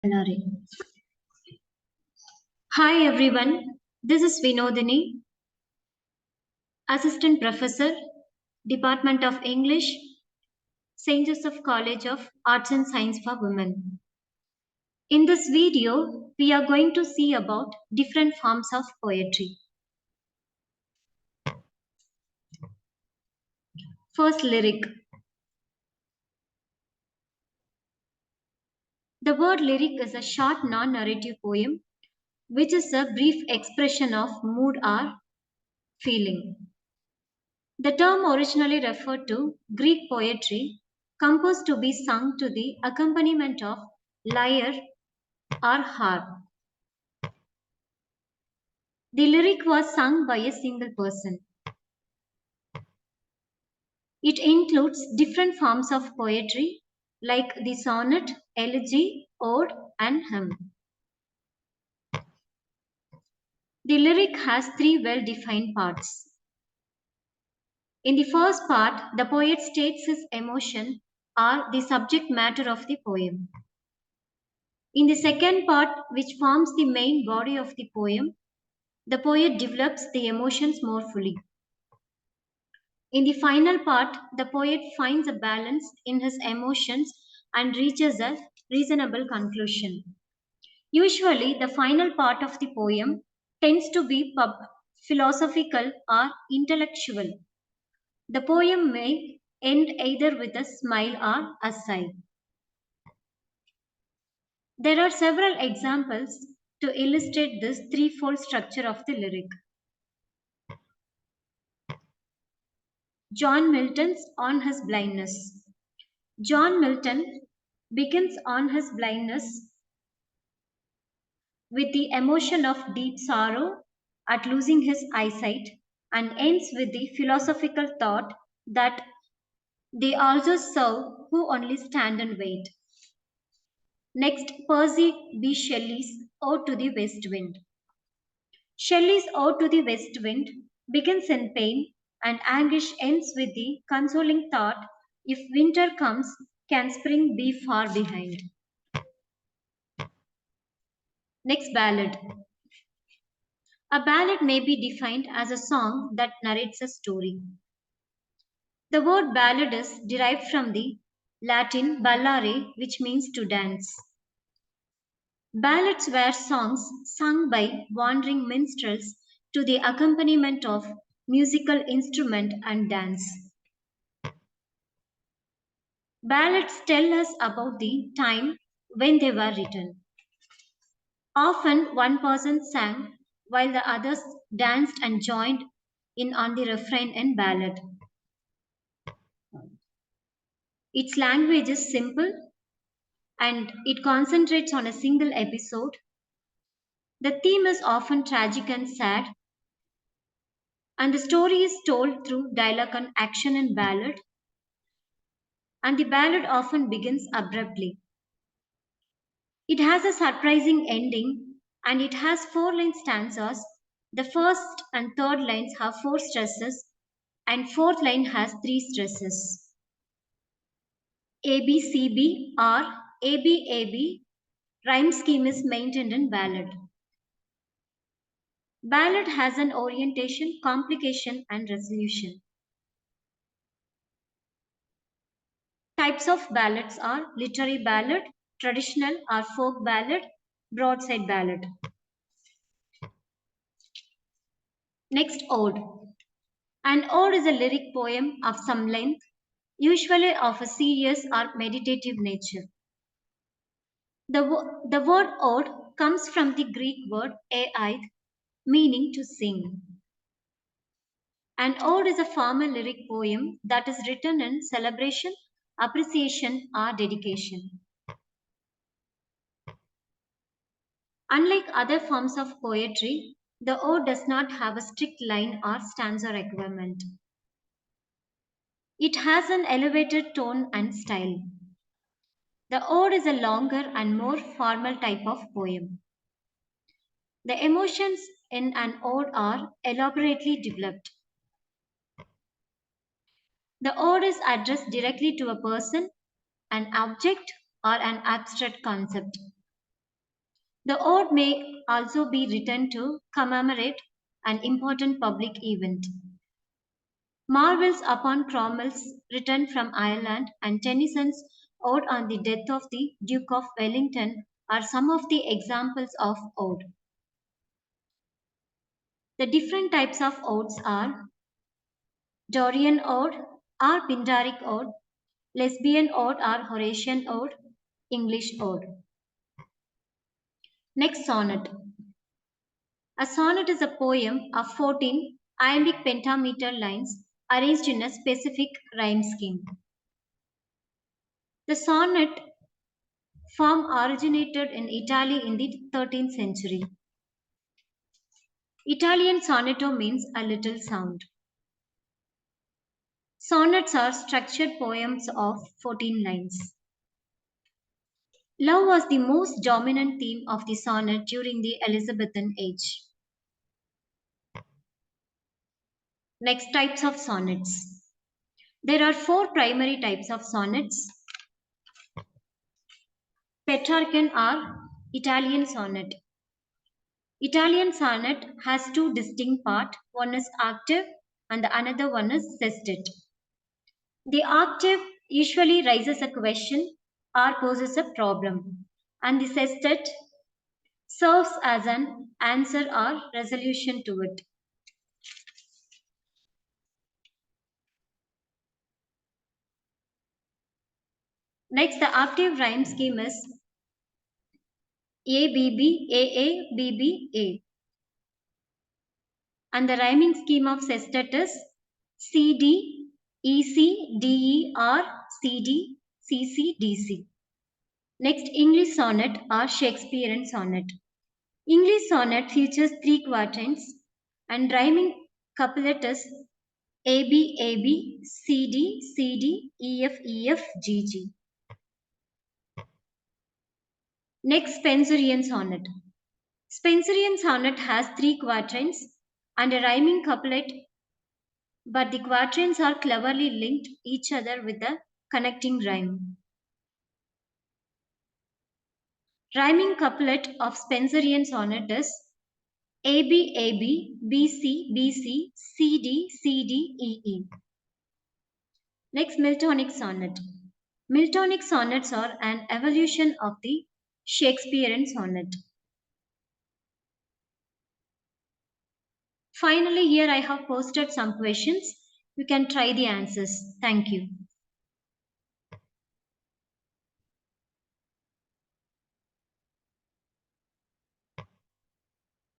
Nare. Hi everyone, this is Vinodini, Assistant Professor, Department of English, St. Josephs College of Arts and Science for Women. In this video, we are going to see about different forms of poetry. First, lyric. The word lyric is a short non-narrative poem which is a brief expression of mood or feeling. The term originally referred to Greek poetry composed to be sung to the accompaniment of lyre or harp. The lyric was sung by a single person. It includes different forms of poetry like the sonnet, elegy, ode, and hymn. The lyric has three well defined parts. In the first part, the poet states his emotion or the subject matter of the poem. In the second part, which forms the main body of the poem, the poet develops the emotions more fully. In the final part, the poet finds a balance in his emotions and reaches a reasonable conclusion. Usually, the final part of the poem tends to be philosophical or intellectual. The poem may end either with a smile or a sigh. There are several examples to illustrate this threefold structure of the lyric. John Milton's On His Blindness. John Milton begins on his blindness with the emotion of deep sorrow at losing his eyesight and ends with the philosophical thought that they also serve who only stand and wait. Next, Percy B. Shelley's Ode to the West Wind. Shelley's Ode to the West Wind begins in pain and anguish ends with the consoling thought if winter comes, can spring be far behind? Next, ballad. A ballad may be defined as a song that narrates a story. The word ballad is derived from the Latin ballare, which means to dance. Ballads were songs sung by wandering minstrels to the accompaniment of musical instrument and dance. Ballads tell us about the time when they were written. Often one person sang while the others danced and joined in on the refrain and ballad. Its language is simple and it concentrates on a single episode. The theme is often tragic and sad, and the story is told through dialogue and action in ballad, and the ballad often begins abruptly. It has a surprising ending and it has four-line stanzas. The first and third lines have four stresses, and fourth line has three stresses. ABCB or ABAB rhyme scheme is maintained in ballad. Ballad has an orientation, complication, and resolution. Types of ballads are literary ballad, traditional or folk ballad, broadside ballad. Next, ode. An ode is a lyric poem of some length, usually of a serious or meditative nature. The word ode comes from the Greek word aid, meaning to sing. An ode is a formal lyric poem that is written in celebration, appreciation, or dedication. Unlike other forms of poetry, the ode does not have a strict line or stanza requirement. It has an elevated tone and style. The ode is a longer and more formal type of poem. The emotions in an ode are elaborately developed. The ode is addressed directly to a person, an object, or an abstract concept. The ode may also be written to commemorate an important public event. Marvel's upon Cromwell's return from Ireland and Tennyson's ode on the death of the Duke of Wellington are some of the examples of ode. The different types of odes are Dorian ode or Pindaric ode, Lesbian ode or Horatian ode, English ode. Next, sonnet. A sonnet is a poem of 14 iambic pentameter lines arranged in a specific rhyme scheme. The sonnet form originated in Italy in the 13th century. Italian sonetto means a little sound. Sonnets are structured poems of 14 lines. Love was the most dominant theme of the sonnet during the Elizabethan age. Next, types of sonnets. There are four primary types of sonnets. Petrarchan or Italian sonnet. Italian sonnet has two distinct parts. One is octave and the another one is sestet. The octave usually raises a question or poses a problem, and the sestet serves as an answer or resolution to it. Next, the octave rhyme scheme is A B B A A B B A, and the rhyming scheme of sestet is C D E C D E or C D C C D C. Next, English sonnet or Shakespearean sonnet. English sonnet features three quatrains and rhyming couplet is A B A B C D C D E F E F G G. Next, Spenserian sonnet. Spenserian sonnet has three quatrains and a rhyming couplet, but the quatrains are cleverly linked each other with a connecting rhyme. Rhyming couplet of Spenserian sonnet is A B A B B C B C C D C D E E. Next, Miltonic sonnet. Miltonic sonnets are an evolution of the Shakespearean sonnet. Finally, here I have posted some questions. You can try the answers. Thank you.